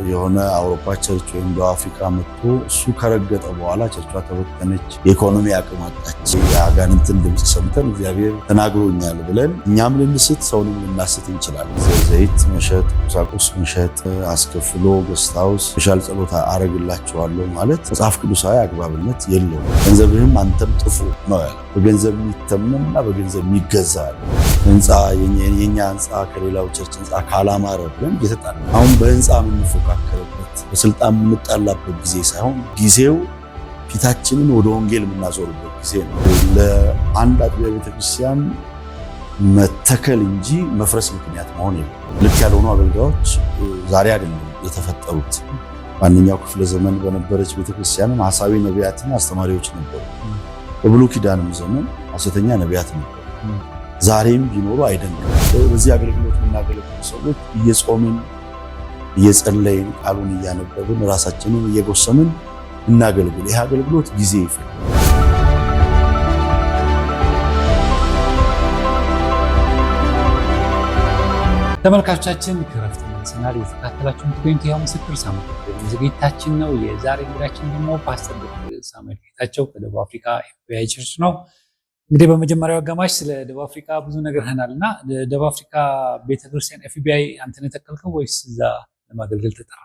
የሆነ አውሮፓ ቸርች ወይም ደቡብ አፍሪካ መጥቶ እሱ ከረገጠ በኋላ ቸርቿ ተበተነች፣ የኢኮኖሚ አቅም አጣች። የአጋንንትን ድምፅ ሰምተን እግዚአብሔር ተናግሮኛል ብለን እኛም ልንስት ሰውንም ልናስት እንችላለን። ዘይት መሸጥ፣ ቁሳቁስ መሸጥ፣ አስከፍሎ ገስት ሃውስ ስፔሻል ጸሎት አረግላቸዋለሁ ማለት መጽሐፍ ቅዱሳዊ አግባብነት የለውም። ገንዘብህም አንተም ጥፉ ነው ያለው። በገንዘብ የሚተመንና በገንዘብ የሚገዛ ህንፃ የኛ ህንፃ ከሌላው ቸርች ህንፃ ካላማረ ብለን እየተጣላ አሁን በህንፃ የምንፎካከርበት በስልጣን የምንጣላበት ጊዜ ሳይሆን ጊዜው ፊታችንን ወደ ወንጌል የምናዞርበት ጊዜ ነው። ለአንድ አጥቢያ ቤተክርስቲያን መተከል እንጂ መፍረስ ምክንያት መሆን የለም። ልክ ያልሆኑ አገልጋዮች ዛሬ አይደለም የተፈጠሩት። ማንኛው ክፍለ ዘመን በነበረች ቤተክርስቲያንም ሐሳዊ ነቢያትና አስተማሪዎች ነበሩ። በብሉይ ኪዳንም ዘመን ሐሰተኛ ነቢያት ነበሩ። ዛሬም ቢኖሩ አይደንቅም። በዚህ አገልግሎት የምናገለግሉ ሰዎች እየጾምን እየጸለይን ቃሉን እያነበብን ራሳችንን እየጎሰምን እናገልግል። ይህ አገልግሎት ጊዜ ይፈልጋል። ተመልካቾቻችን ከረፍት መልሰናል። የተከታተላችሁ የምትገኙት ሕያው ምስክር ሳሙኤል ዝግጅታችን ነው። የዛሬ እንግዳችን ደግሞ ፓስተር ሳሙኤል ጌታቸው ከደቡብ አፍሪካ ኤፍቢአይ ቸርች ነው። እንግዲህ በመጀመሪያው አጋማሽ ስለ ደቡብ አፍሪካ ብዙ ነገር ሆናል እና ደቡብ አፍሪካ ቤተክርስቲያን ኤፍቢአይ አንተን የተከልከው ወይስ እዛ ለማገልገል ተጠራ?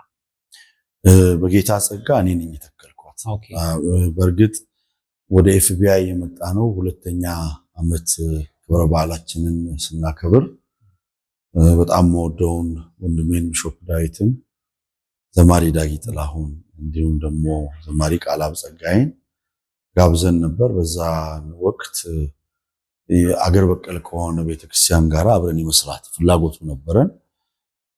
በጌታ ጸጋ እኔ ነኝ የተከልኳት። በእርግጥ ወደ ኤፍቢአይ የመጣ ነው ሁለተኛ ዓመት ክብረ በዓላችንን ስናከብር በጣም መወደውን ወንድሜን ቢሾፕ ዳዊትን፣ ዘማሪ ዳጊ ጥላሁን እንዲሁም ደግሞ ዘማሪ ቃላብ ጸጋይን ጋብዘን ነበር። በዛ ወቅት አገር በቀል ከሆነ ቤተክርስቲያን ጋር አብረን የመስራት ፍላጎቱ ነበረን።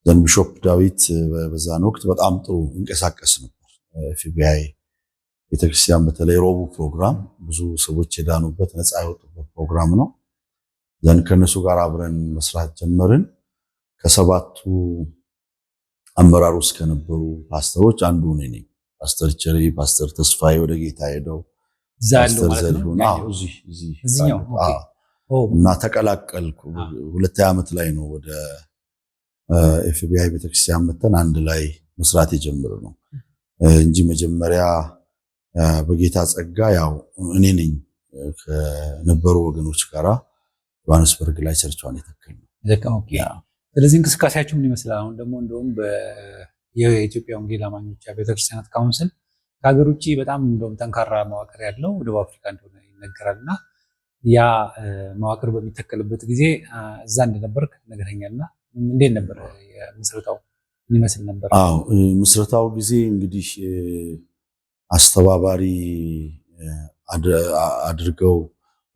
ዘን ቢሾፕ ዳዊት በዛን ወቅት በጣም ጥሩ እንቀሳቀስ ነበር። ኤፍቢአይ ቤተክርስቲያን በተለይ ሮቡ ፕሮግራም ብዙ ሰዎች የዳኑበት ነፃ ያወጡበት ፕሮግራም ነው። ዘን ከነሱ ጋር አብረን መስራት ጀመርን። ከሰባቱ አመራር ውስጥ ከነበሩ ፓስተሮች አንዱ እኔ ነኝ። ፓስተር ቸሪ፣ ፓስተር ተስፋዬ ወደ ጌታ ሄደው እና ተቀላቀልኩ። ሁለተኛ ዓመት ላይ ነው ወደ ኤፍቢአይ ቤተክርስቲያን መተን አንድ ላይ መስራት የጀመርነው እንጂ መጀመሪያ በጌታ ጸጋ ያው እኔ ነኝ ከነበሩ ወገኖች ጋራ ዮሐንስበርግ ላይ ቸርቿን የተከልነው። ስለዚህ እንቅስቃሴያችሁ ምን ይመስላል? አሁን ደግሞ እንደውም የኢትዮጵያ ወንጌል አማኞች ቤተክርስቲያናት ካውንስል ከሀገር ውጭ በጣም እንደውም ጠንካራ መዋቅር ያለው ደቡብ አፍሪካ እንደሆነ ይነገራል እና ያ መዋቅር በሚተከልበት ጊዜ እዛ እንደነበርክ ነገረኛልና እንዴት ነበር ምስረታው? ምን ይመስል ነበር? ምስረታው ጊዜ እንግዲህ አስተባባሪ አድርገው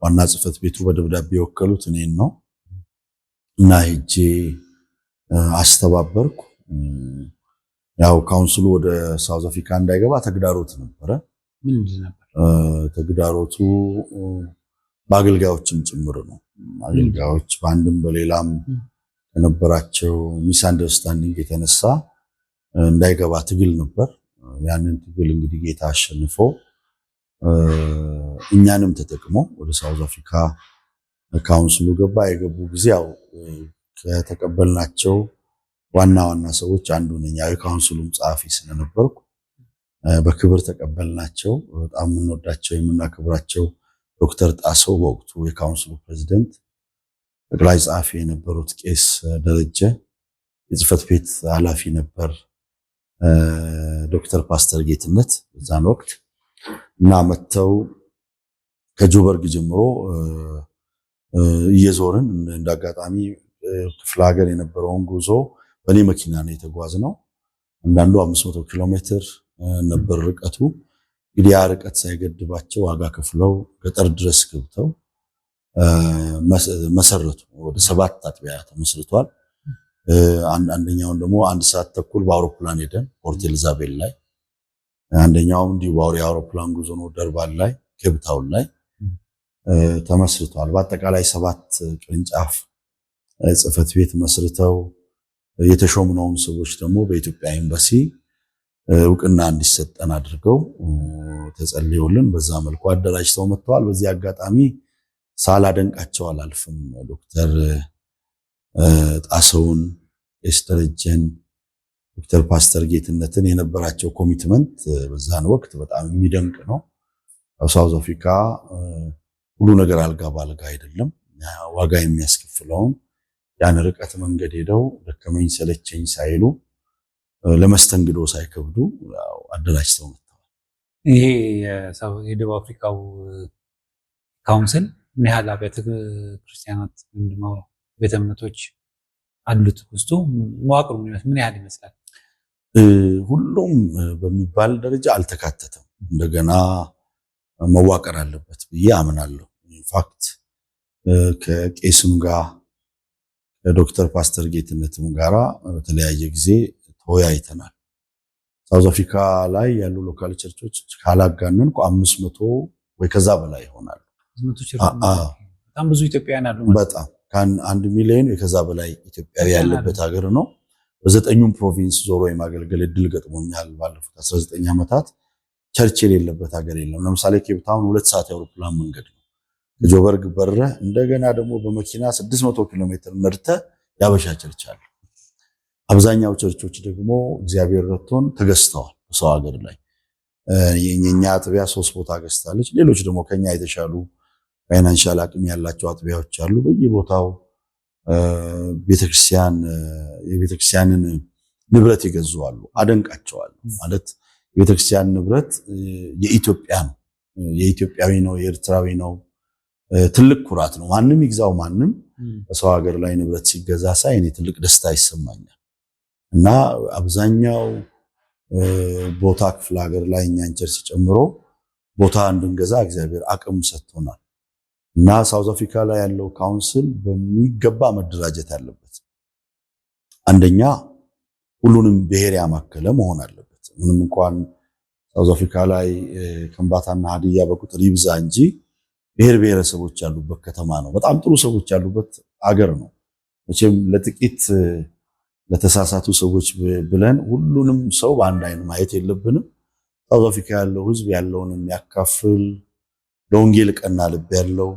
ዋና ጽሕፈት ቤቱ በደብዳቤ የወከሉት እኔን ነው እና ሄጄ አስተባበርኩ። ያው ካውንስሉ ወደ ሳውዝ አፍሪካ እንዳይገባ ተግዳሮት ነበረ። ምንድን ነበር ተግዳሮቱ? በአገልጋዮችም ጭምር ነው። አገልጋዮች በአንድም በሌላም ከነበራቸው ሚስ አንደርስታንዲንግ የተነሳ እንዳይገባ ትግል ነበር። ያንን ትግል እንግዲህ ጌታ አሸንፎ እኛንም ተጠቅሞ ወደ ሳውዝ አፍሪካ ካውንስሉ ገባ። የገቡ ጊዜ ያው ከተቀበልናቸው ዋና ዋና ሰዎች አንዱ ነኝ። ያው የካውንስሉም ጸሐፊ ስለነበርኩ በክብር ተቀበልናቸው። በጣም የምንወዳቸው የምናከብራቸው ዶክተር ጣሰው በወቅቱ የካውንስሉ ፕሬዝዳንት፣ ጠቅላይ ጸሐፊ የነበሩት ቄስ ደረጀ፣ የጽሕፈት ቤት ኃላፊ ነበር ዶክተር ፓስተር ጌትነት በዛን ወቅት እና መተው ከጆበርግ ጀምሮ እየዞርን እንዳጋጣሚ ክፍለ ሀገር የነበረውን ጉዞ በእኔ መኪና ነው የተጓዝነው። አንዳንዱ 500 ኪሎ ሜትር ነበር ርቀቱ። እንግዲህ ያ ርቀት ሳይገድባቸው ዋጋ ከፍለው ገጠር ድረስ ገብተው መሰረቱ። ወደ 7 አጥቢያ ተመስርቷል። አንደኛውን ደግሞ 1 ሰዓት ተኩል በአውሮፕላን ሄደን ፖርት ኤልዛቤል ላይ፣ አንደኛውም እንዲሁ የአውሮፕላን ጉዞ ነው ደርባን ላይ፣ ኬፕታውን ላይ ተመስርቷል። በአጠቃላይ 7 ቅርንጫፍ ጽሕፈት ቤት መስርተው የተሾምነውን ሰዎች ደግሞ በኢትዮጵያ ኤምባሲ እውቅና እንዲሰጠን አድርገው ተጸልዮልን በዛ መልኩ አደራጅተው መጥተዋል። በዚህ አጋጣሚ ሳላደንቃቸው አላልፍም። ዶክተር ጣሰውን፣ ቄስ ደረጀን፣ ዶክተር ፓስተር ጌትነትን የነበራቸው ኮሚትመንት በዛን ወቅት በጣም የሚደንቅ ነው። ሳውዝ አፍሪካ ሁሉ ነገር አልጋ ባልጋ አይደለም። ዋጋ የሚያስከፍለውን ያን ርቀት መንገድ ሄደው ደከመኝ ሰለቸኝ ሳይሉ ለመስተንግዶ ሳይከብዱ አደራጅተው መጥተዋል። ይሄ የደቡብ አፍሪካው ካውንስል ምን ያህል አብያተ ክርስቲያናት ምንድነው ቤተ እምነቶች አሉት? ውስጡ መዋቅሩ ምን ያህል ይመስላል? ሁሉም በሚባል ደረጃ አልተካተተም። እንደገና መዋቀር አለበት ብዬ አምናለሁ። ኢንፋክት ከቄስም ጋር ከዶክተር ፓስተር ጌትነትም ጋራ በተለያየ ጊዜ ተወያይተናል። ሳውዝ አፍሪካ ላይ ያሉ ሎካል ቸርቾች ካላጋነንኩ 500 ወይ ከዛ በላይ ይሆናሉ። በጣም ብዙ ኢትዮጵያውያን አሉ። በጣም ከ1 ሚሊዮን ወይ ከዛ በላይ ኢትዮጵያዊ ያለበት ሀገር ነው። በ9ኙም ፕሮቪንስ ዞሮ የማገልገል እድል ገጥሞኛል። ባለፉት 19 ዓመታት ቸርች የሌለበት ሀገር የለም። ለምሳሌ ኬፕታውን 2 ሰዓት የአውሮፕላን መንገድ ነው። ከጆበርግ በረህ እንደገና ደግሞ በመኪና 600 ኪሎ ሜትር ነድተህ ያበሻ ቸርች አለ። አብዛኛው ቸርቾች ደግሞ እግዚአብሔር ረድቶን ተገዝተዋል በሰው ሀገር ላይ። የኛ አጥቢያ 3 ቦታ ገዝታለች። ሌሎች ደግሞ ከኛ የተሻሉ ፋይናንሻል አቅም ያላቸው አጥቢያዎች አሉ። በየቦታው የቤተክርስቲያንን ንብረት ይገዙ አሉ። አደንቃቸዋለሁ። ማለት የቤተክርስቲያን ንብረት የኢትዮጵያ ነው፣ የኢትዮጵያዊ ነው፣ የኤርትራዊ ነው። ትልቅ ኩራት ነው። ማንም ይግዛው ማንም በሰው ሀገር ላይ ንብረት ሲገዛ ሳይ እኔ ትልቅ ደስታ ይሰማኛል። እና አብዛኛው ቦታ ክፍለ ሀገር ላይ እኛን ቸርች ጨምሮ ቦታ እንድንገዛ እግዚአብሔር አቅም ሰጥቶናል። እና ሳውዝ አፍሪካ ላይ ያለው ካውንስል በሚገባ መደራጀት አለበት። አንደኛ ሁሉንም ብሔር ያማከለ መሆን አለበት። ምንም እንኳን ሳውዝ አፍሪካ ላይ ከምባታና ሀዲያ በቁጥር ይብዛ እንጂ ብሔር ብሔረሰቦች ያሉበት ከተማ ነው። በጣም ጥሩ ሰዎች ያሉበት አገር ነው። መቼም ለጥቂት ለተሳሳቱ ሰዎች ብለን ሁሉንም ሰው በአንድ አይን ማየት የለብንም። ሳውዝ አፍሪካ ያለው ሕዝብ ያለውን የሚያካፍል ለወንጌል ቀና ልብ ያለው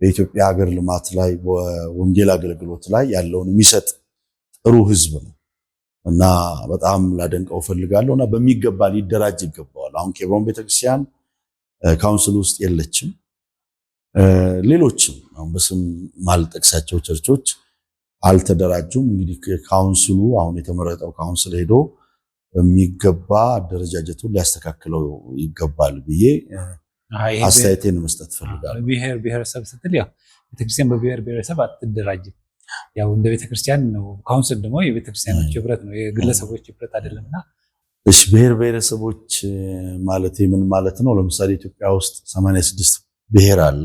በኢትዮጵያ ሀገር ልማት ላይ በወንጌል አገልግሎት ላይ ያለውን የሚሰጥ ጥሩ ሕዝብ ነው እና በጣም ላደንቀው ፈልጋለሁ። እና በሚገባ ሊደራጅ ይገባዋል። አሁን ኬብሮን ቤተክርስቲያን ካውንስል ውስጥ የለችም። ሌሎችም አሁን በስም ማልጠቅሳቸው ቸርቾች አልተደራጁም። እንግዲህ ካውንስሉ አሁን የተመረጠው ካውንስል ሄዶ በሚገባ አደረጃጀቱን ሊያስተካክለው ይገባል ብዬ አስተያየቴን መስጠት ፈልጋለሁ። ብሔር ብሔረሰብ ስትል ያው ቤተክርስቲያን በብሔር ብሔረሰብ አትደራጅም። ያው እንደ ቤተክርስቲያን ነው። ካውንስል ደግሞ የቤተክርስቲያኖች ህብረት ነው፣ የግለሰቦች ህብረት አይደለምና። እሺ ብሔር ብሔረሰቦች ማለት ምን ማለት ነው? ለምሳሌ ኢትዮጵያ ውስጥ 86 ብሔር አለ።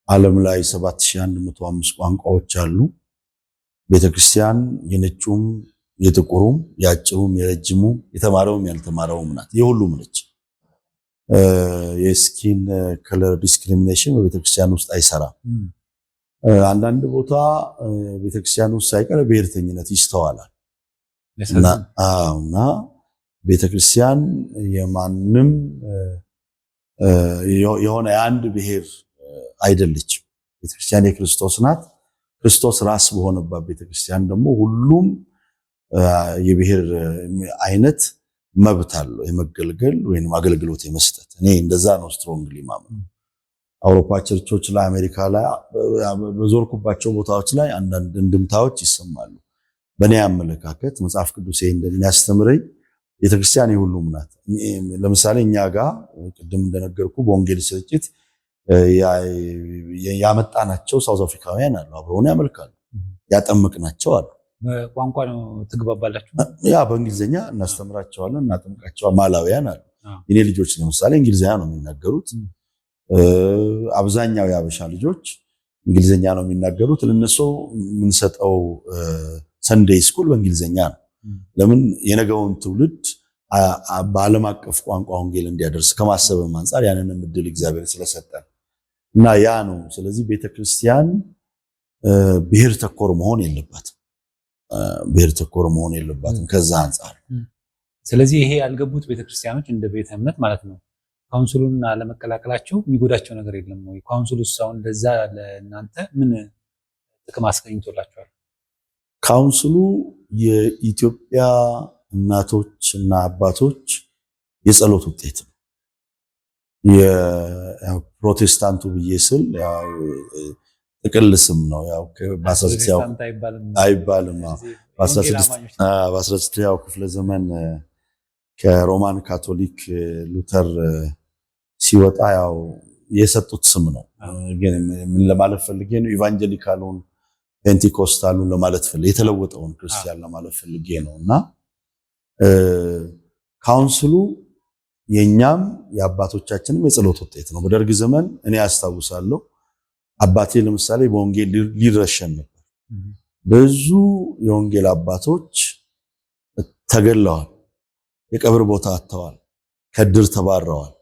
ዓለም ላይ 7105 ቋንቋዎች አሉ። ቤተክርስቲያን የነጩም የጥቁሩም የአጭሩም የረጅሙም የተማረውም ያልተማረውም ናት። የሁሉም ነች። የስኪን ከለር ዲስክሪሚኔሽን በቤተክርስቲያን ውስጥ አይሰራም። አንዳንድ ቦታ ቤተክርስቲያን ውስጥ ሳይቀር ብሔርተኝነት ይስተዋላል እና ቤተክርስቲያን የማንም የሆነ የአንድ ብሔር አይደለችም። ቤተክርስቲያን የክርስቶስ ናት። ክርስቶስ ራስ በሆነባት ቤተክርስቲያን ደግሞ ሁሉም የብሔር አይነት መብት አለው የመገልገል ወይም አገልግሎት የመስጠት። እኔ እንደዛ ነው ስትሮንግሊ ማምነው። አውሮፓ ቸርቾች ላይ፣ አሜሪካ ላይ በዞርኩባቸው ቦታዎች ላይ አንዳንድ እንድምታዎች ይሰማሉ። በእኔ አመለካከት መጽሐፍ ቅዱስ እንደሚያስተምረኝ ቤተክርስቲያን የሁሉም ናት። ለምሳሌ እኛ ጋር ቅድም እንደነገርኩ በወንጌል ስርጭት ያመጣናቸው ሳውዝ አፍሪካውያን አሉ፣ አብረውን ያመልካሉ። ያጠምቅናቸው አሉ። በቋንቋ ነው ትግባባላችሁ? ያ በእንግሊዝኛ እናስተምራቸዋለን፣ እናጠምቃቸዋለን። ማላውያን አሉ። የኔ ልጆች ለምሳሌ እንግሊዝኛ ነው የሚናገሩት። አብዛኛው የአበሻ ልጆች እንግሊዝኛ ነው የሚናገሩት። ለነሱ የምንሰጠው ሰንዴይ ስኩል በእንግሊዝኛ ነው። ለምን? የነገውን ትውልድ በዓለም አቀፍ ቋንቋ ወንጌል እንዲያደርስ ከማሰብም አንጻር ያንንም እድል እግዚአብሔር ስለሰጠን እና ያ ነው። ስለዚህ ቤተክርስቲያን ብሔር ተኮር መሆን የለባትም። ብሔር ተኮር መሆን የለባትም ከዛ አንጻር። ስለዚህ ይሄ ያልገቡት ቤተክርስቲያኖች እንደ ቤተ እምነት ማለት ነው ካውንስሉን አለመቀላቀላቸው የሚጎዳቸው ነገር የለም ወይ? ካውንስሉ አሁን ለዛ ለእናንተ ምን ጥቅም አስገኝቶላቸዋል? ካውንስሉ የኢትዮጵያ እናቶች እና አባቶች የጸሎት ውጤት ነው። የፕሮቴስታንቱ ብዬ ስል ጥቅል ስም ነው። ያው አይባልም። በ16ኛው ክፍለ ዘመን ከሮማን ካቶሊክ ሉተር ሲወጣ ያው የሰጡት ስም ነው። ግን ምን ለማለት ፈልጌ ነው? ኢቫንጀሊካሉን ፔንቴኮስታሉን ለማለት ፈልጌ የተለወጠውን ክርስቲያን ለማለት ፈልጌ ነውና ካውንስሉ የኛም የአባቶቻችንም የጸሎት ውጤት ነው። በደርግ ዘመን እኔ አስታውሳለሁ አባቴ ለምሳሌ በወንጌል ሊረሸን ነበር። ብዙ የወንጌል አባቶች ተገለዋል፣ የቀብር ቦታ አጥተዋል፣ ከድር ተባረዋል፣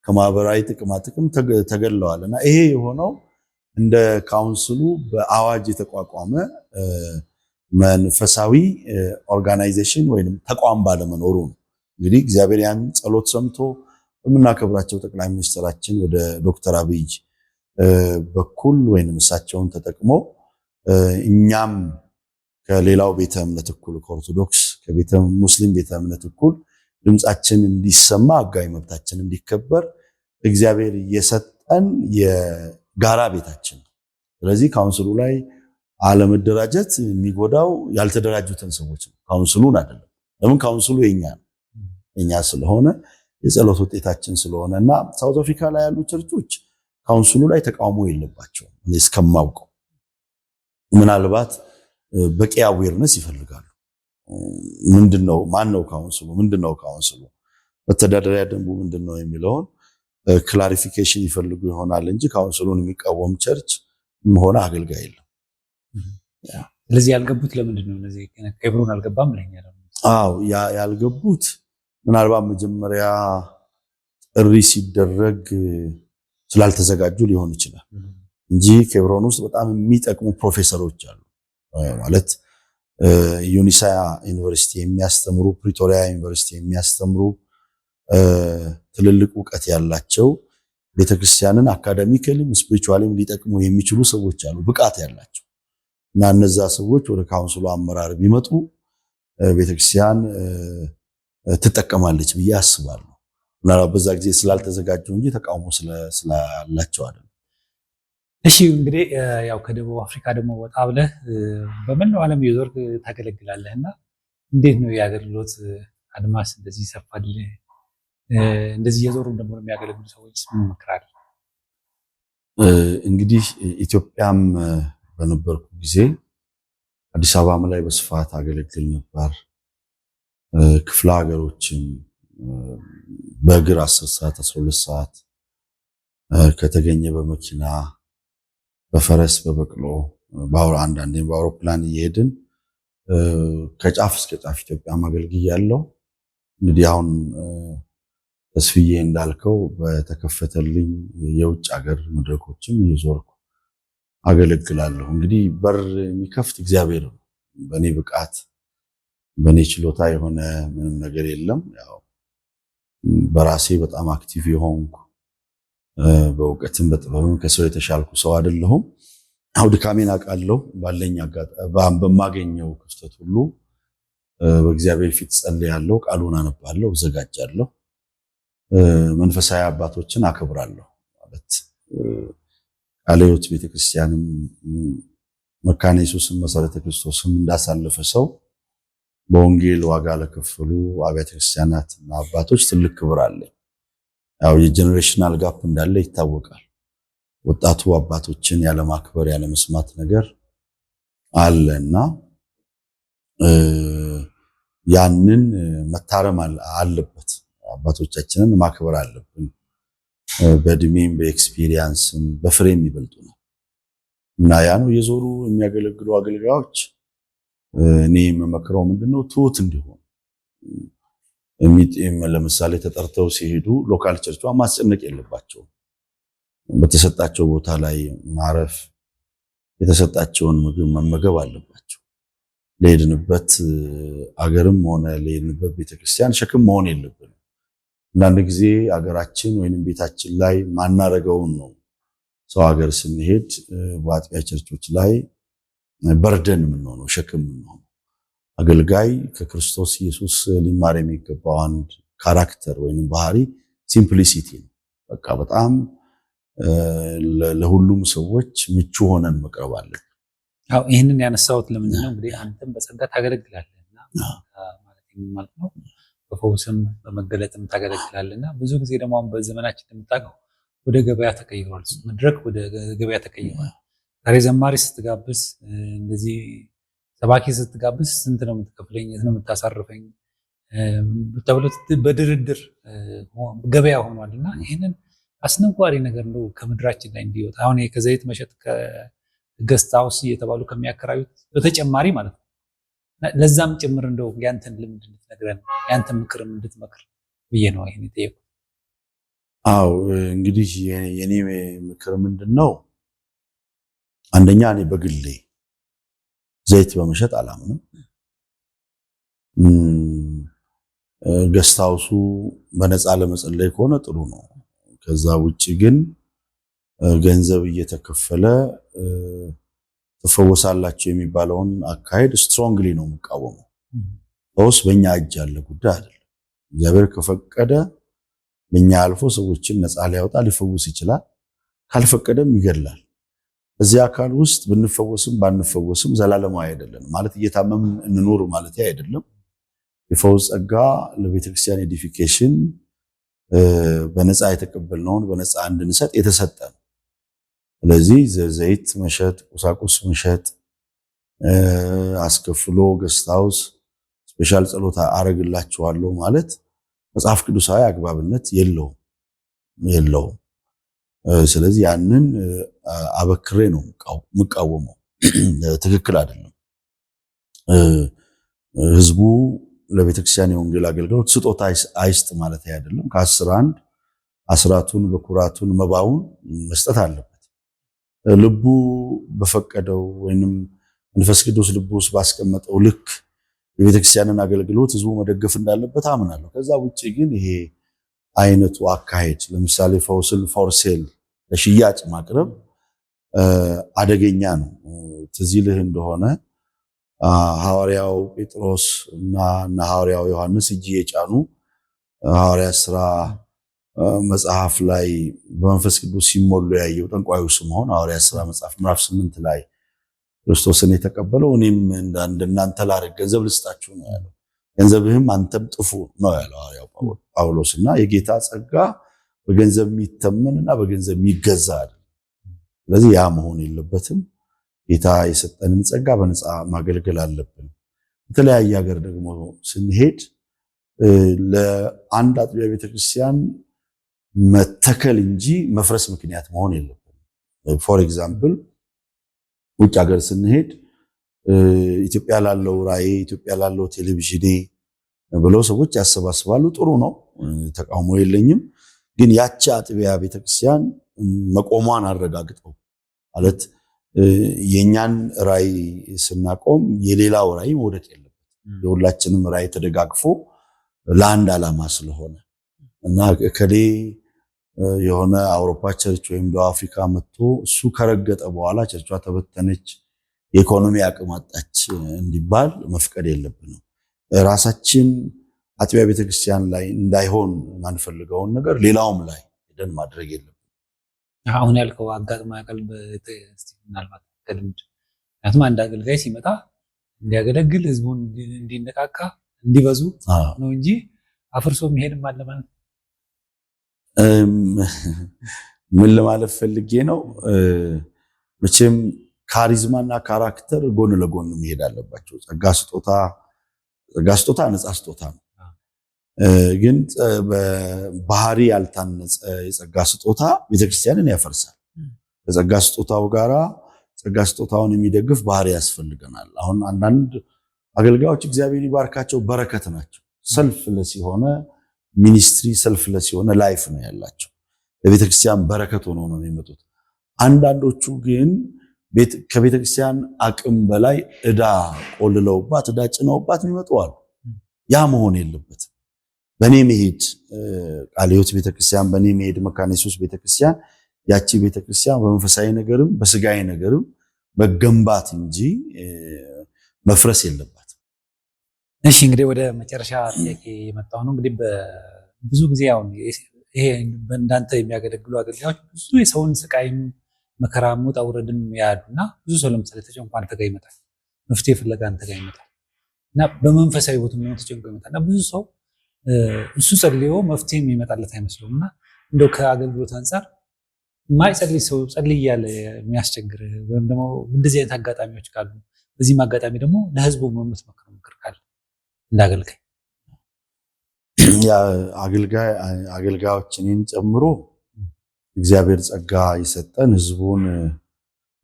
ከማህበራዊ ጥቅማ ጥቅም ተገለዋል። እና ይሄ የሆነው እንደ ካውንስሉ በአዋጅ የተቋቋመ መንፈሳዊ ኦርጋናይዜሽን ወይም ተቋም ባለመኖሩ ነው። እንግዲህ እግዚአብሔር ያን ጸሎት ሰምቶ በምናከብራቸው ጠቅላይ ሚኒስትራችን ወደ ዶክተር አብይ በኩል ወይም እሳቸውን ተጠቅሞ እኛም ከሌላው ቤተ እምነት እኩል ከኦርቶዶክስ ከቤተ ሙስሊም ቤተ እምነት እኩል ድምጻችን እንዲሰማ ሕጋዊ መብታችን እንዲከበር እግዚአብሔር የሰጠን የጋራ ቤታችን። ስለዚህ ካውንስሉ ላይ አለመደራጀት የሚጎዳው ያልተደራጁትን ሰዎች ነው፣ ካውንስሉን አይደለም። ለምን? ካውንስሉ የኛ ስለሆነ የጸሎት ውጤታችን ስለሆነ እና ሳውዝ አፍሪካ ላይ ያሉ ቸርቾች ካውንስሉ ላይ ተቃውሞ የለባቸውም እስከማውቀው። ምናልባት በቂ አዌርነስ ይፈልጋሉ። ምንድነው ማነው ካውንስሉ? ምንድነው ካውንስሉ? መተዳደሪያ ደንቡ ምንድነው የሚለውን ክላሪፊኬሽን ይፈልጉ ይሆናል እንጂ ካውንስሉን የሚቃወም ቸርች ሆነ አገልጋይ የለም። ስለዚህ ያልገቡት ለምንድን ነው? እነዚህ ኬብሮን አልገባም ለኛ። አዎ ያልገቡት ምናልባት መጀመሪያ ጥሪ ሲደረግ ስላልተዘጋጁ ሊሆን ይችላል እንጂ ኬብሮን ውስጥ በጣም የሚጠቅሙ ፕሮፌሰሮች አሉ። ማለት ዩኒሳ ዩኒቨርሲቲ የሚያስተምሩ፣ ፕሪቶሪያ ዩኒቨርሲቲ የሚያስተምሩ ትልልቅ እውቀት ያላቸው ቤተክርስቲያንን አካዳሚካሊም ስፒሪቹዋሊም ሊጠቅሙ የሚችሉ ሰዎች አሉ፣ ብቃት ያላቸው እና እነዛ ሰዎች ወደ ካውንስሉ አመራር ቢመጡ ቤተክርስቲያን ትጠቀማለች ብዬ አስባለሁ። ምናልባት በዛ ጊዜ ስላልተዘጋጁ እንጂ ተቃውሞ ስላላቸው አይደለም። እሺ እንግዲህ ያው ከደቡብ አፍሪካ ደግሞ ወጣ ብለህ በመላው ዓለም የዞርክ ታገለግላለህ እና እንዴት ነው የአገልግሎት አድማስ እንደዚህ ይሰፋል? እንደዚህ የዞሩ ደግሞ የሚያገለግሉ ሰዎች ምን መክራል? እንግዲህ ኢትዮጵያም በነበርኩ ጊዜ አዲስ አበባም ላይ በስፋት አገለግል ነበር። ክፍለ ሀገሮችን በእግር 10 ሰዓት 12 ሰዓት ከተገኘ በመኪና በፈረስ በበቅሎ አንዳንዴ በአውሮፕላን እየሄድን ከጫፍ እስከ ጫፍ ኢትዮጵያ አገልግያለሁ። እንግዲህ አሁን ተስፍዬ እንዳልከው በተከፈተልኝ የውጭ ሀገር መድረኮችም እየዞርኩ አገለግላለሁ። እንግዲህ በር የሚከፍት እግዚአብሔር ነው። በእኔ ብቃት በእኔ ችሎታ የሆነ ምንም ነገር የለም። ያው በራሴ በጣም አክቲቭ የሆንኩ በእውቀትም በጥበብም ከሰው የተሻልኩ ሰው አይደለሁም። አው ድካሜን አውቃለሁ። ባለኝ በማገኘው ክፍተት ሁሉ በእግዚአብሔር ፊት ጸልያለሁ፣ ቃሉን አነባለሁ፣ እዘጋጃለሁ፣ መንፈሳዊ አባቶችን አከብራለሁ። ማለት ቃለ ሕይወት ቤተክርስቲያንም መካነ ኢየሱስም መሰረተ ክርስቶስም እንዳሳለፈ ሰው በወንጌል ዋጋ ለከፈሉ አብያተ ክርስቲያናትና አባቶች ትልቅ ክብር አለኝ። ያው የጀነሬሽናል ጋፕ እንዳለ ይታወቃል። ወጣቱ አባቶችን ያለማክበር ያለመስማት ነገር አለና ያንን መታረም አለበት። አባቶቻችንን ማክበር አለብን። በእድሜም በኤክስፒሪየንስም በፍሬም ይበልጡናል እና ያ ነው የዞሩ የሚያገለግሉ አገልጋዮች እኔ የምመክረው ምንድነው ትሁት እንዲሆን። ለምሳሌ ተጠርተው ሲሄዱ ሎካል ቸርቿ ማስጨነቅ የለባቸው። በተሰጣቸው ቦታ ላይ ማረፍ፣ የተሰጣቸውን ምግብ መመገብ አለባቸው። ለሄድንበት አገርም ሆነ ለሄድንበት ቤተክርስቲያን ሸክም መሆን የለብንም። አንዳንድ ጊዜ አገራችን ወይንም ቤታችን ላይ ማናረገውን ነው ሰው ሀገር ስንሄድ በአጥቢያ ቸርቾች ላይ በርደን የምንሆነው ሸክም የምንሆነው። አገልጋይ ከክርስቶስ ኢየሱስ ሊማር የሚገባው አንድ ካራክተር ወይም ባህሪ ሲምፕሊሲቲ ነው። በቃ በጣም ለሁሉም ሰዎች ምቹ ሆነን መቅረብ አለን። አዎ ይሄንን ያነሳሁት ለምንድን ነው እንግዲህ አንተም በጸጋ ታገለግላለህና ማለት ነው በፈውስም በመገለጥም ታገለግላለህና ብዙ ጊዜ ደግሞ አሁን በዘመናችን እንደምታውቀው ወደ ገበያ ተቀይሯል። መድረክ ወደ ገበያ ተቀይሯል። ዛሬ ዘማሪ ስትጋብዝ እንደዚህ ሰባኪ ስትጋብዝ ስንት ነው የምትከፍለኝ፣ የት ነው የምታሳርፈኝ ተብሎ በድርድር ገበያ ሆኗልና ይሄንን አስነዋሪ ነገር ነው ከምድራችን ላይ እንዲወጣ አሁን ከዘይት መሸጥ ከገስት ሃውስ እየተባሉ ከሚያከራዩት በተጨማሪ ማለት ነው። ለዛም ጭምር እንደው ያንተን ልምድ እንድትነግረን ያንተን ምክርም እንድትመክር ብዬ ነው ይሄን የጠየቁት። አዎ እንግዲህ የኔ ምክር ምንድነው? አንደኛ እኔ በግሌ ዘይት በመሸጥ አላምንም። ገስት ሃውሱ በነፃ ለመጸለይ ከሆነ ጥሩ ነው። ከዛ ውጪ ግን ገንዘብ እየተከፈለ ተፈወሳላችሁ የሚባለውን አካሄድ ስትሮንግሊ ነው የምቃወመው። ፈውስ በእኛ እጅ ያለ ጉዳይ አይደለም። እግዚአብሔር ከፈቀደ በእኛ አልፎ ሰዎችን ነፃ ሊያወጣ ሊፈውስ ይችላል። ካልፈቀደም ይገድላል። እዚህ አካል ውስጥ ብንፈወስም ባንፈወስም ዘላለማዊ አይደለም ማለት እየታመምን እንኖር ማለት አይደለም። የፈውስ ጸጋ ለቤተክርስቲያን ኤዲፊኬሽን በነፃ የተቀበልነውን በነፃ እንድንሰጥ የተሰጠ ነው። ስለዚህ ዘይት መሸጥ፣ ቁሳቁስ መሸጥ፣ አስከፍሎ ገስት ሃውስ ስፔሻል ጸሎት አረግላችኋለሁ ማለት መጽሐፍ ቅዱሳዊ አግባብነት የለውም። ስለዚህ ያንን አበክሬ ነው የምቃወመው። ትክክል አይደለም። ህዝቡ ለቤተክርስቲያን የወንጌል አገልግሎት ስጦታ አይስጥ ማለት አይደለም። ከ10 አስራቱን በኩራቱን መባውን መስጠት አለበት። ልቡ በፈቀደው ወይንም መንፈስ ቅዱስ ልቡ ውስጥ ባስቀመጠው ልክ የቤተክርስቲያንን አገልግሎት ህዝቡ መደገፍ እንዳለበት አምናለሁ። ከዛ ውጪ ግን ይሄ አይነቱ አካሄድ ለምሳሌ ፈውስን ፎር ሴል ለሽያጭ ማቅረብ አደገኛ ነው። ትዝ ይልህ እንደሆነ ሐዋርያው ጴጥሮስ እና ሐዋርያው ዮሐንስ እጅ የጫኑ ሐዋርያት ሥራ መጽሐፍ ላይ በመንፈስ ቅዱስ ሲሞሉ ያየው ጠንቋዩ ስምዖን ሐዋርያት ሥራ መጽሐፍ ምዕራፍ 8 ላይ ክርስቶስን የተቀበለው እኔም እንደናንተ ላደርግ ገንዘብ ልስጣችሁ ነው ያለው። ገንዘብህም አንተም ጥፉ ነው ያለው ሐዋርያው ጳውሎስና የጌታ ጸጋ በገንዘብ የሚተመንና በገንዘብ የሚገዛ አይደለም። ስለዚህ ያ መሆን የለበትም። ጌታ የሰጠንን ጸጋ በነፃ ማገልገል አለብን። በተለያየ ሀገር ደግሞ ስንሄድ ለአንድ አጥቢያ ቤተክርስቲያን መተከል እንጂ መፍረስ ምክንያት መሆን የለብንም። ፎር ኤግዛምፕል ውጭ ሀገር ስንሄድ ኢትዮጵያ ላለው ራእይ፣ ኢትዮጵያ ላለው ቴሌቪዥን ብለው ሰዎች ያሰባስባሉ። ጥሩ ነው፣ ተቃውሞ የለኝም። ግን ያቺ አጥቢያ ቤተክርስቲያን መቆሟን አረጋግጠው ማለት የኛን ራእይ ስናቆም የሌላው ራእይ መውደቅ የለበት። የሁላችንም ራእይ ተደጋግፎ ለአንድ ዓላማ ስለሆነ እና ከሌ የሆነ አውሮፓ ቸርች ወይም ደቡብ አፍሪካ መጥቶ እሱ ከረገጠ በኋላ ቸርቿ ተበተነች፣ የኢኮኖሚ አቅም አጣች እንዲባል መፍቀድ የለብንም። ራሳችን አጥቢያ ቤተክርስቲያን ላይ እንዳይሆን ማንፈልገውን ነገር ሌላውም ላይ ሄደን ማድረግ የለብንም። አሁን ያልከው አጋጥሞ ያቀል ምናልባት ከልምድ ምክንያቱም አንድ አገልጋይ ሲመጣ እንዲያገለግል ህዝቡን እንዲነቃቃ እንዲበዙ ነው እንጂ አፍርሶ የሚሄድም አለ ማለት ነው። ምን ለማለት ፈልጌ ነው? መቼም ካሪዝማና ካራክተር ጎን ለጎን መሄድ አለባቸው። ጸጋ ስጦታ ነፃ ስጦታ ነው። ግን በባህሪ ያልታነጸ የጸጋ ስጦታ ቤተክርስቲያንን ያፈርሳል። ከጸጋ ስጦታው ጋራ ጸጋ ስጦታውን የሚደግፍ ባህሪ ያስፈልገናል። አሁን አንዳንድ አገልጋዮች እግዚአብሔር ይባርካቸው በረከት ናቸው። ሰልፍለስ የሆነ ሚኒስትሪ፣ ሰልፍለስ የሆነ ላይፍ ነው ያላቸው። ለቤተክርስቲያን በረከት ሆነው ነው የሚመጡት። አንዳንዶቹ ግን ከቤተክርስቲያን አቅም በላይ ዕዳ ቆልለውባት ዕዳ ጭነውባት የሚመጡ አሉ። ያ መሆን የለበትም። በኔ መሄድ ቃለ ሕይወት ቤተክርስቲያን፣ በኔ መሄድ መካነ ኢየሱስ ቤተክርስቲያን፣ ያቺ ቤተክርስቲያን በመንፈሳዊ ነገርም በስጋዊ ነገርም መገንባት እንጂ መፍረስ የለባትም። እሺ እንግዲህ ወደ መጨረሻ ጥያቄ የመጣው ነው። እንግዲህ ብዙ ጊዜ አሁን ይሄ እንዳንተ የሚያገለግሉ አገልጋዮች ብዙ የሰውን ስቃይም መከራም ውጣ ውረድም ያሉና ብዙ ሰው ለምሳሌ ተጨንቆ አንተ ጋር ይመጣል፣ መፍትሄ ፍለጋ አንተ ጋር ይመጣል እና በመንፈሳዊ ህይወት ነው ተጨንቆ ይመጣል እና ብዙ ሰው እሱ ጸልዮ መፍትሄ የሚመጣለት አይመስለውም እና እንደው ከአገልግሎት አንጻር ማይጸልይ ሰው ጸልይ እያለ የሚያስቸግር ወይም ደግሞ እንደዚህ አይነት አጋጣሚዎች ካሉ በዚህም አጋጣሚ ደግሞ ለህዝቡ የምትመክረው ምክር ካለ እንዳገልጋይ አገልጋዮችን ጨምሮ እግዚአብሔር ጸጋ የሰጠን ህዝቡን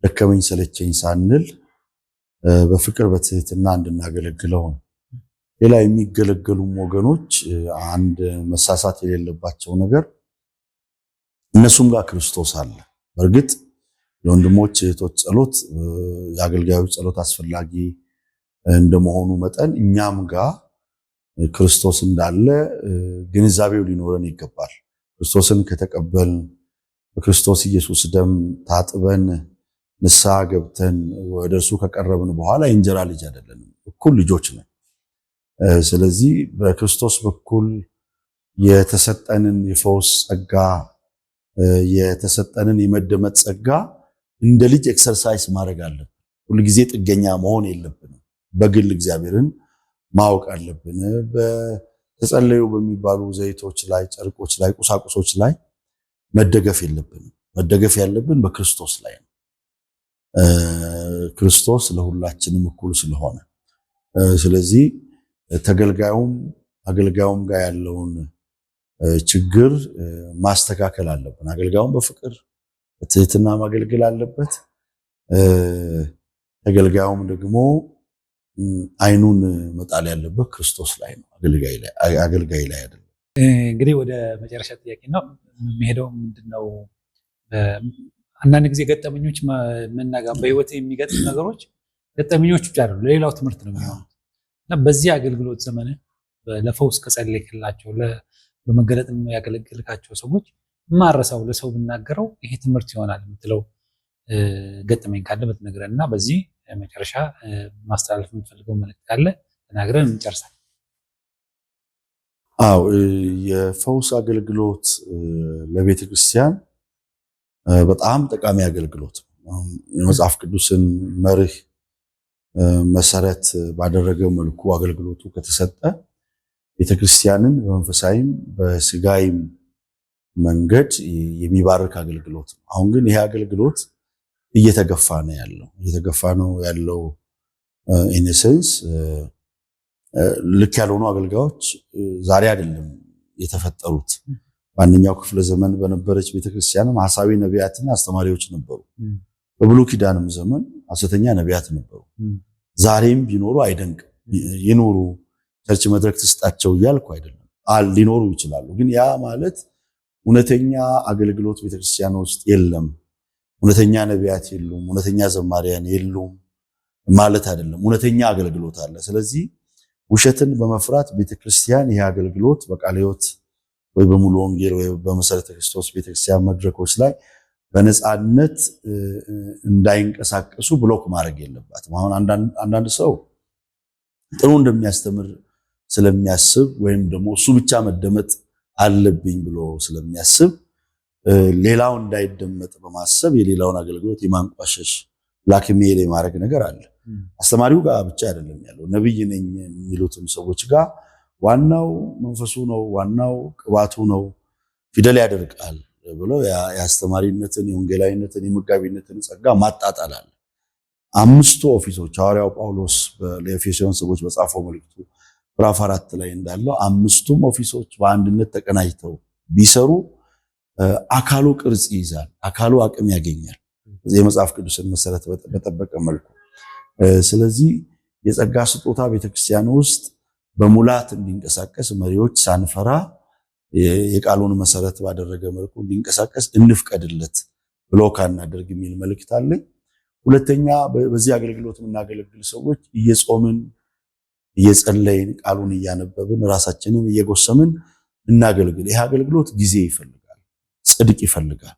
ደከመኝ ሰለቸኝ ሳንል በፍቅር በትህትና እንድናገለግለው ነው። ሌላ የሚገለገሉም ወገኖች አንድ መሳሳት የሌለባቸው ነገር እነሱም ጋር ክርስቶስ አለ። በእርግጥ የወንድሞች እህቶች ጸሎት፣ የአገልጋዮች ጸሎት አስፈላጊ እንደመሆኑ መጠን እኛም ጋር ክርስቶስ እንዳለ ግንዛቤው ሊኖረን ይገባል። ክርስቶስን ከተቀበልን በክርስቶስ ኢየሱስ ደም ታጥበን ንስሐ ገብተን ወደ እርሱ ከቀረብን በኋላ የእንጀራ ልጅ አይደለንም፣ እኩል ልጆች ነን። ስለዚህ በክርስቶስ በኩል የተሰጠንን የፈውስ ጸጋ የተሰጠንን የመደመጥ ጸጋ እንደ ልጅ ኤክሰርሳይዝ ማድረግ አለብን። ሁልጊዜ ጥገኛ መሆን የለብንም። በግል እግዚአብሔርን ማወቅ አለብን። በተጸለዩ በሚባሉ ዘይቶች ላይ፣ ጨርቆች ላይ፣ ቁሳቁሶች ላይ መደገፍ የለብንም። መደገፍ ያለብን በክርስቶስ ላይ ነው። ክርስቶስ ለሁላችንም እኩል ስለሆነ ስለዚህ ተገልጋዩም አገልጋዩም ጋር ያለውን ችግር ማስተካከል አለብን። አገልጋዩም በፍቅር በትህትና ማገልገል አለበት። ተገልጋዩም ደግሞ አይኑን መጣል ያለበት ክርስቶስ ላይ ነው፣ አገልጋይ ላይ አይደለም። እንግዲህ ወደ መጨረሻ ጥያቄ ነው የሚሄደው። ምንድነው አንዳንድ ጊዜ ገጠመኞች መናገር በህይወት የሚገጥም ነገሮች ገጠመኞች ብቻ አይደሉም፣ ለሌላው ትምህርት ነው የሚሆኑት እና በዚህ አገልግሎት ዘመን ለፈውስ ከጸለይክላቸው በመገለጥ ያገለግልካቸው ሰዎች ማረሳው ለሰው ብናገረው ይሄ ትምህርት ይሆናል የምትለው ገጠመኝ ካለ ብትነግረን እና በዚህ መጨረሻ ማስተላለፍ የምትፈልገው መልእክት ካለ ተናግረን እንጨርሳለን። አዎ የፈውስ አገልግሎት ለቤተ ክርስቲያን በጣም ጠቃሚ አገልግሎት ነው። የመጽሐፍ ቅዱስን መርህ መሰረት ባደረገ መልኩ አገልግሎቱ ከተሰጠ ቤተክርስቲያንን በመንፈሳዊም በስጋይም መንገድ የሚባርክ አገልግሎት ነው። አሁን ግን ይሄ አገልግሎት እየተገፋ ነው ያለው ኢነሰንስ ልክ ያልሆኑ አገልጋዮች ዛሬ አይደለም የተፈጠሩት። በአንደኛው ክፍለ ዘመን በነበረች ቤተክርስቲያንም ሐሳዊ ነቢያትና አስተማሪዎች ነበሩ። በብሉይ ኪዳንም ዘመን ሐሰተኛ ነቢያት ነበሩ። ዛሬም ቢኖሩ አይደንቅም። ይኖሩ ቸርች መድረክ ትስጣቸው እያልኩ አይደለም፣ ሊኖሩ ይችላሉ። ግን ያ ማለት እውነተኛ አገልግሎት ቤተክርስቲያን ውስጥ የለም፣ እውነተኛ ነቢያት የሉም፣ እውነተኛ ዘማሪያን የሉም ማለት አይደለም። እውነተኛ አገልግሎት አለ። ስለዚህ ውሸትን በመፍራት ቤተክርስቲያን ይሄ አገልግሎት በቃለ ሕይወት ወይ በሙሉ ወንጌል ወይ በመሰረተ ክርስቶስ ቤተክርስቲያን መድረኮች ላይ በነፃነት እንዳይንቀሳቀሱ ብሎክ ማድረግ የለባትም። አሁን አንዳንድ ሰው ጥሩ እንደሚያስተምር ስለሚያስብ ወይም ደግሞ እሱ ብቻ መደመጥ አለብኝ ብሎ ስለሚያስብ ሌላው እንዳይደመጥ በማሰብ የሌላውን አገልግሎት የማንቋሸሽ ብላክሜል የማድረግ ነገር አለ። አስተማሪው ጋር ብቻ አይደለም ያለው፣ ነብይ ነኝ የሚሉትም ሰዎች ጋር ዋናው መንፈሱ ነው፣ ዋናው ቅባቱ ነው፣ ፊደል ያደርቃል ብሎ የአስተማሪነትን፣ የወንጌላዊነትን፣ የመጋቢነትን ጸጋ ማጣጣል አለ። አምስቱ ኦፊሶች ሐዋርያው ጳውሎስ ለኤፌሶን ሰዎች በጻፈው መልእክቱ ምዕራፍ 4 ላይ እንዳለው አምስቱም ኦፊሶች በአንድነት ተቀናጅተው ቢሰሩ አካሉ ቅርጽ ይይዛል፣ አካሉ አቅም ያገኛል፣ የመጽሐፍ ቅዱስን መሰረት በጠበቀ መልኩ። ስለዚህ የጸጋ ስጦታ ቤተክርስቲያን ውስጥ በሙላት እንዲንቀሳቀስ መሪዎች ሳንፈራ የቃሉን መሰረት ባደረገ መልኩ እንዲንቀሳቀስ እንፍቀድለት ብሎ ካናደርግ የሚል መልእክት አለኝ። ሁለተኛ በዚህ አገልግሎት የምናገለግል ሰዎች እየጾምን እየጸለይን ቃሉን እያነበብን ራሳችንን እየጎሰምን እናገልግል። ይህ አገልግሎት ጊዜ ይፈልጋል፣ ጽድቅ ይፈልጋል።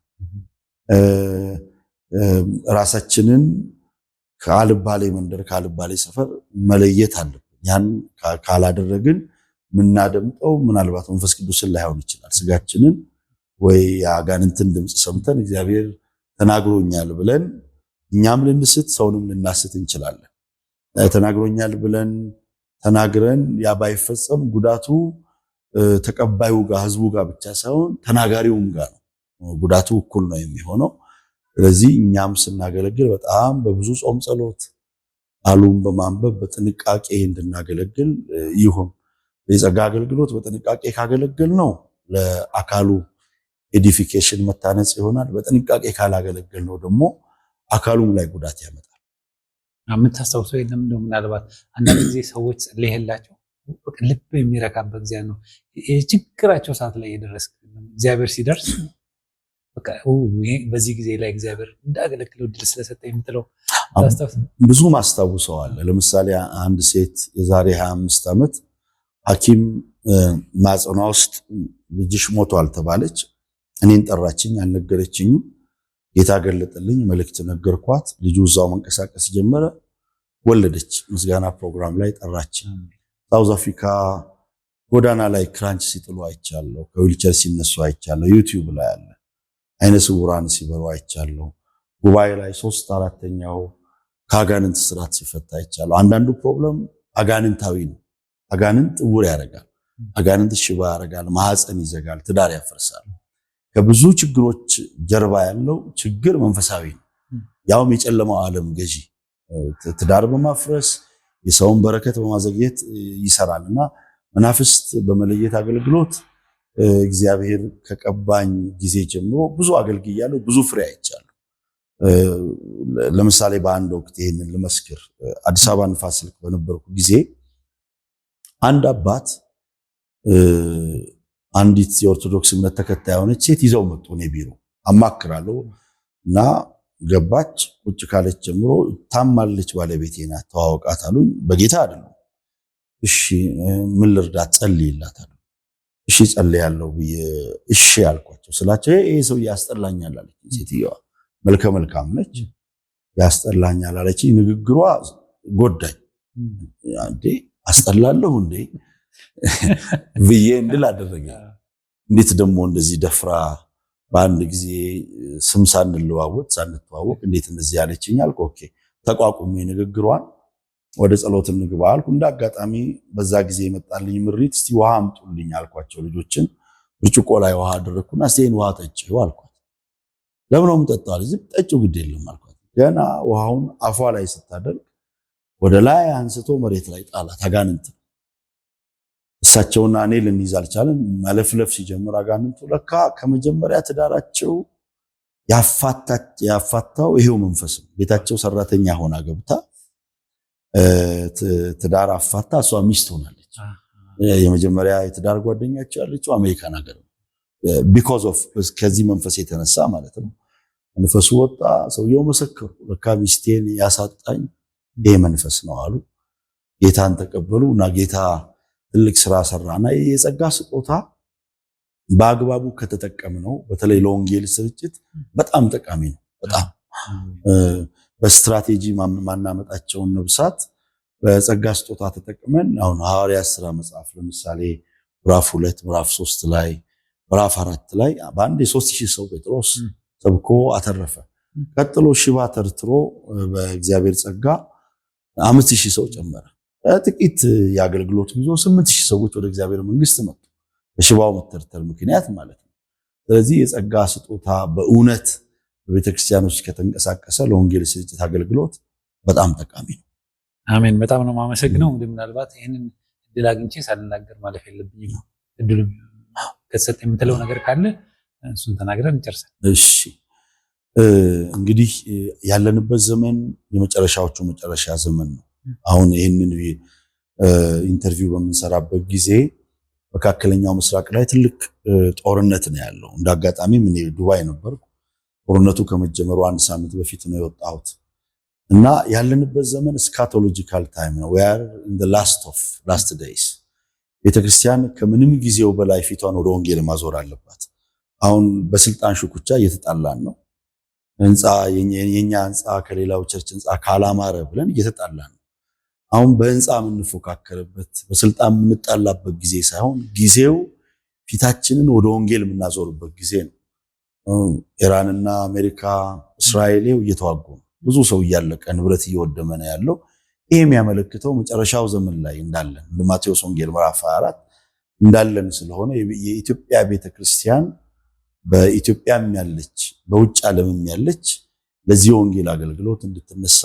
ራሳችንን ከአልባሌ መንደር ከአልባሌ ሰፈር መለየት አለብን። ያን ካላደረግን ምናደምጠው ምናልባት መንፈስ ቅዱስን ላይሆን ይችላል። ስጋችንን ወይ የአጋንንትን ድምፅ ሰምተን እግዚአብሔር ተናግሮኛል ብለን እኛም ልንስት ሰውንም ልናስት እንችላለን። ተናግሮኛል ብለን ተናግረን ያ ባይፈጸም ጉዳቱ ተቀባዩ ጋር ህዝቡ ጋር ብቻ ሳይሆን ተናጋሪውም ጋር ነው። ጉዳቱ እኩል ነው የሚሆነው። ስለዚህ እኛም ስናገለግል በጣም በብዙ ጾም ጸሎት ቃሉን በማንበብ በጥንቃቄ እንድናገለግል ይሁን። የጸጋ አገልግሎት በጥንቃቄ ካገለግል ነው ለአካሉ ኤዲፊኬሽን መታነጽ ይሆናል። በጥንቃቄ ካላገለግል ነው ደግሞ አካሉም ላይ ጉዳት ያመጣል። የምታስታውሰው የለም እንደው ምናልባት አንዳንድ ጊዜ ሰዎች ጸልየላቸው ልብ የሚረካበት ጊዜ ነው። የችግራቸው ሰዓት ላይ የደረስክ እግዚአብሔር ሲደርስ በቃ በዚህ ጊዜ ላይ እግዚአብሔር እንዳገለግለው ድል ስለሰጠ የምትለው ብዙ ማስታውሰው አለ። ለምሳሌ አንድ ሴት የዛሬ 25 ዓመት ሐኪም ማጽኗ ውስጥ ልጅሽ ሞቷል ተባለች። እኔን ጠራችኝ፣ አልነገረችኝም። ጌታ ገለጠልኝ፣ መልእክት ነገርኳት። ልጁ እዛው መንቀሳቀስ ጀመረ፣ ወለደች። ምስጋና ፕሮግራም ላይ ጠራችኝ። ሳውዝ አፍሪካ ጎዳና ላይ ክራንች ሲጥሉ አይቻለሁ። ከዊልቸር ሲነሱ አይቻለሁ። ዩቲዩብ ላይ አለ። አይነ ስውራን ሲበሩ አይቻለሁ። ጉባኤ ላይ 3/4ኛው ከአጋንንት ስራት ሲፈታ አይቻለሁ። አንዳንዱ ፕሮብለም አጋንንታዊ ነው። አጋንንት ዕውር ያደርጋል። አጋንንት ሽባ ያደርጋል። ማህፀን ይዘጋል። ትዳር ያፈርሳል። ከብዙ ችግሮች ጀርባ ያለው ችግር መንፈሳዊ ነው። ያውም የጨለማው ዓለም ገዢ ትዳር በማፍረስ የሰውን በረከት በማዘግየት ይሰራልና መናፍስት በመለየት አገልግሎት እግዚአብሔር ከቀባኝ ጊዜ ጀምሮ ብዙ አገልግያለሁ። ብዙ ፍሬ አይቻለሁ። ለምሳሌ በአንድ ወቅት ይሄንን ልመስክር። አዲስ አበባ ንፋስ ስልክ በነበርኩ ጊዜ አንድ አባት አንዲት የኦርቶዶክስ እምነት ተከታይ የሆነች ሴት ይዘው መጡ። እኔ ቢሮ አማክራለሁ እና ገባች። ቁጭ ካለች ጀምሮ ታማለች፣ ባለቤቴ ናት፣ ተዋወቃት አሉኝ። በጌታ አይደለም። እሺ ምን ልርዳት? ጸልይላት አሉ። እሺ ጸልያለሁ ብዬ እሺ ያልኳቸው ስላቸው ይሄ ሰው ያስጠላኛል አለች። ሴትየዋ መልከ መልካም ነች። ያስጠላኛል አለች። ንግግሯ ጎዳኝ። እንዴ አስጠላለሁ እንዴ ብዬ እንድል አደረገ። እንዴት ደግሞ እንደዚህ ደፍራ በአንድ ጊዜ ስም ሳንተዋወቅ እንዴት እንደዚህ ያለችኝ አልኩ። ኦኬ ተቋቁሜ ንግግሯን ወደ ጸሎት እንግባ አልኩ። እንዳጋጣሚ በዛ ጊዜ የመጣልኝ ምሪት እስቲ ውሃ አምጡልኝ አልኳቸው። ልጆችን ብርጭቆ ላይ ውሃ አደረኩና እስቲ ውሃ ጠጪው አልኳት። ለምን ነው የምጠጣው አለች። ጠጪው ግድ የለም አልኳት። ገና ውሃውን አፏ ላይ ስታደርግ ወደ ላይ አንስቶ መሬት ላይ ጣላት። አጋንንት እሳቸውና እኔ ልንይዝ አልቻለም። መለፍለፍ ሲጀምር አጋንንቱ ለካ ከመጀመሪያ ትዳራቸው ያፋታው ይሄው መንፈስ ነው። ቤታቸው ሰራተኛ ሆና ገብታ ትዳር አፋታ እሷ ሚስት ሆናለች። የመጀመሪያ የትዳር ጓደኛቸው ያለችው አሜሪካን ሀገር ነው። ቢኮዝ ኦፍ ከዚህ መንፈስ የተነሳ ማለት ነው። መንፈሱ ወጣ። ሰውየው መሰከሩ። ለካ ሚስቴን ያሳጣኝ ይሄ መንፈስ ነው አሉ። ጌታን ተቀበሉ እና ጌታ ትልቅ ስራ ሰራና የጸጋ ስጦታ በአግባቡ ከተጠቀምነው በተለይ ለወንጌል ስርጭት በጣም ጠቃሚ ነው። በጣም በስትራቴጂ ማናመጣቸውን ነብሳት በጸጋ ስጦታ ተጠቅመን አሁን ሐዋርያት ሥራ መጽሐፍ ለምሳሌ ምዕራፍ 2 ምዕራፍ 3 ላይ ምዕራፍ 4 ላይ በአንድ 3000 ሰው ጴጥሮስ ሰብኮ አተረፈ። ቀጥሎ ሽባ ተርትሮ በእግዚአብሔር ጸጋ 5000 ሰው ጨመረ። ጥቂት የአገልግሎት ጉዞ 8000 ሰዎች ወደ እግዚአብሔር መንግስት መጡ፣ በሽባው መተርተር ምክንያት ማለት ነው። ስለዚህ የጸጋ ስጦታ በእውነት በቤተክርስቲያን ውስጥ ከተንቀሳቀሰ ለወንጌል ስርጭት አገልግሎት በጣም ጠቃሚ ነው። አሜን። በጣም ነው የማመሰግነው። እንግዲህ ምናልባት ይሄንን እድል አግኝቼ ሳልናገር ማለፍ የለብኝም። እድሉ ከተሰጠ የምትለው ነገር ካለ እሱን ተናግረን እንጨርሳለን። እሺ እንግዲህ ያለንበት ዘመን የመጨረሻዎቹ መጨረሻ ዘመን ነው። አሁን ይህንን ኢንተርቪው በምንሰራበት ጊዜ መካከለኛው ምስራቅ ላይ ትልቅ ጦርነት ነው ያለው። እንዳጋጣሚ ምን ዱባይ ነበርኩ። ጦርነቱ ከመጀመሩ አንድ ሳምንት በፊት ነው የወጣሁት እና ያለንበት ዘመን ስካቶሎጂካል ታይም ነው። we are in the last days። ቤተክርስቲያን ከምንም ጊዜው በላይ ፊቷን ወደ ወንጌል ማዞር አለባት። አሁን በስልጣን ሽኩቻ እየተጣላን ነው። ህንፃ የኛ ህንፃ ከሌላው ቸርች ህንፃ ካላማረ ብለን እየተጣላን ነው። አሁን በህንፃ የምንፎካከርበት በስልጣን የምንጣላበት ጊዜ ሳይሆን ጊዜው ፊታችንን ወደ ወንጌል የምናዞርበት ጊዜ ነው። ኢራንና አሜሪካ እስራኤል እየተዋጉ ነው። ብዙ ሰው እያለቀ ንብረት እየወደመ ነው ያለው። ይሄ የሚያመለክተው መጨረሻው ዘመን ላይ እንዳለን ማቴዎስ ወንጌል ምዕራፍ 24 እንዳለን ስለሆነ የኢትዮጵያ ቤተክርስቲያን በኢትዮጵያም ያለች በውጭ ዓለምም ያለች ለዚህ ወንጌል አገልግሎት እንድትነሳ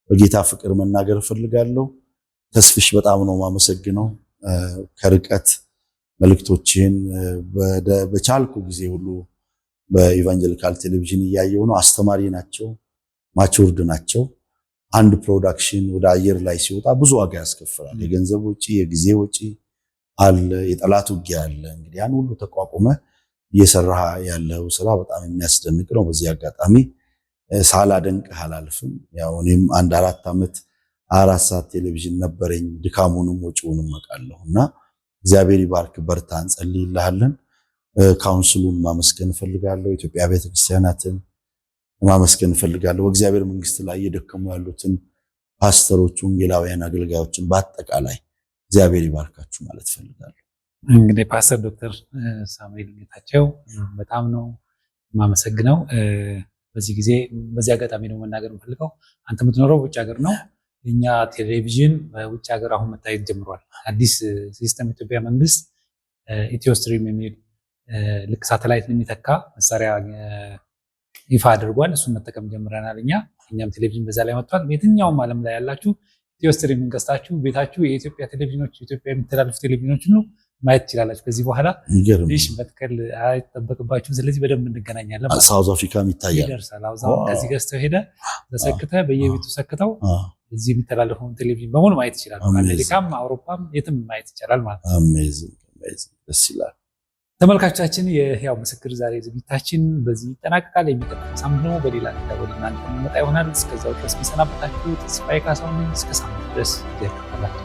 በጌታ ፍቅር መናገር እፈልጋለሁ። ተስፍሽ በጣም ነው ማመሰግነው። ከርቀት መልእክቶችን በቻልኩ ጊዜ ሁሉ በኢቫንጀሊካል ቴሌቪዥን እያየሁ ነው። አስተማሪ ናቸው፣ ማቹርድ ናቸው። አንድ ፕሮዳክሽን ወደ አየር ላይ ሲወጣ ብዙ ዋጋ ያስከፍላል። የገንዘብ ወጪ፣ የጊዜ ወጪ አለ፣ የጠላት ውጊያ አለ። እንግዲህ ያን ሁሉ ተቋቁመ እየሰራ ያለው ስራ በጣም የሚያስደንቅ ነው። በዚህ አጋጣሚ ሳላደንቅህ አላልፍም። ያው እኔም አንድ 4 ዓመት 4 ሰዓት ቴሌቪዥን ነበረኝ። ድካሙንም ወጪውንም አውቃለሁና እግዚአብሔር ይባርክ፣ በርታ፣ እንጸልይልሃለን። ካውንስሉን ማመስገን እፈልጋለሁ። ኢትዮጵያ ቤተክርስቲያናትን ማመስገን እፈልጋለሁ። በእግዚአብሔር መንግስት ላይ እየደከሙ ያሉትን ፓስተሮች፣ ወንጌላውያን አገልጋዮችን በአጠቃላይ እግዚአብሔር ይባርካችሁ ማለት እፈልጋለሁ። እንግዲህ ፓስተር ዶክተር ሳሙኤል ጌታቸው በጣም ነው የማመሰግነው። በዚህ አጋጣሚ ነው መናገር የምፈልገው። አንተ የምትኖረው ውጭ ሀገር ነው። እኛ ቴሌቪዥን በውጭ ሀገር አሁን መታየት ጀምሯል። አዲስ ሲስተም ኢትዮጵያ መንግስት ኢትዮስትሪም የሚል ልክ ሳተላይት የሚተካ መሳሪያ ይፋ አድርጓል። እሱን መጠቀም ጀምረናል። እኛም ቴሌቪዥን በዛ ላይ መጥቷል። የትኛውም ዓለም ላይ ያላችሁ ኢትዮስትሪም እንገስታችሁ ቤታችሁ የኢትዮጵያ ቴሌቪዥኖች ኢትዮጵያ የሚተላለፉ ቴሌቪዥኖች ሁሉ ማየት ትችላላችሁ። ከዚህ በኋላ ዲሽ መትከል አይጠበቅባችሁም። ስለዚህ በደንብ እንገናኛለን። ሳውዝ አፍሪካም ይታያል። ከዚህ ገዝተው ሄደ ተሰክተ በየቤቱ ሰክተው እዚህ የሚተላለፈውን ቴሌቪዥን በሙሉ ማየት ይችላል። አሜሪካም አውሮፓም የትም ማየት ይቻላል ማለት ነው። አሜዚንግ ደስ ይላል። ተመልካቾቻችን የሕያው ምስክር ዛሬ ዝግጅታችን በዚህ ይጠናቀቃል። የሚቀጥለው ሳምንት ደግሞ በሌላ ወደ እናንተ የሚመጣ ይሆናል። እስከዛው ድረስ መሰናበታችሁ ተስፋዬ ካሳሁን። እስከ ሳምንት ድረስ ይደርሳላችሁ።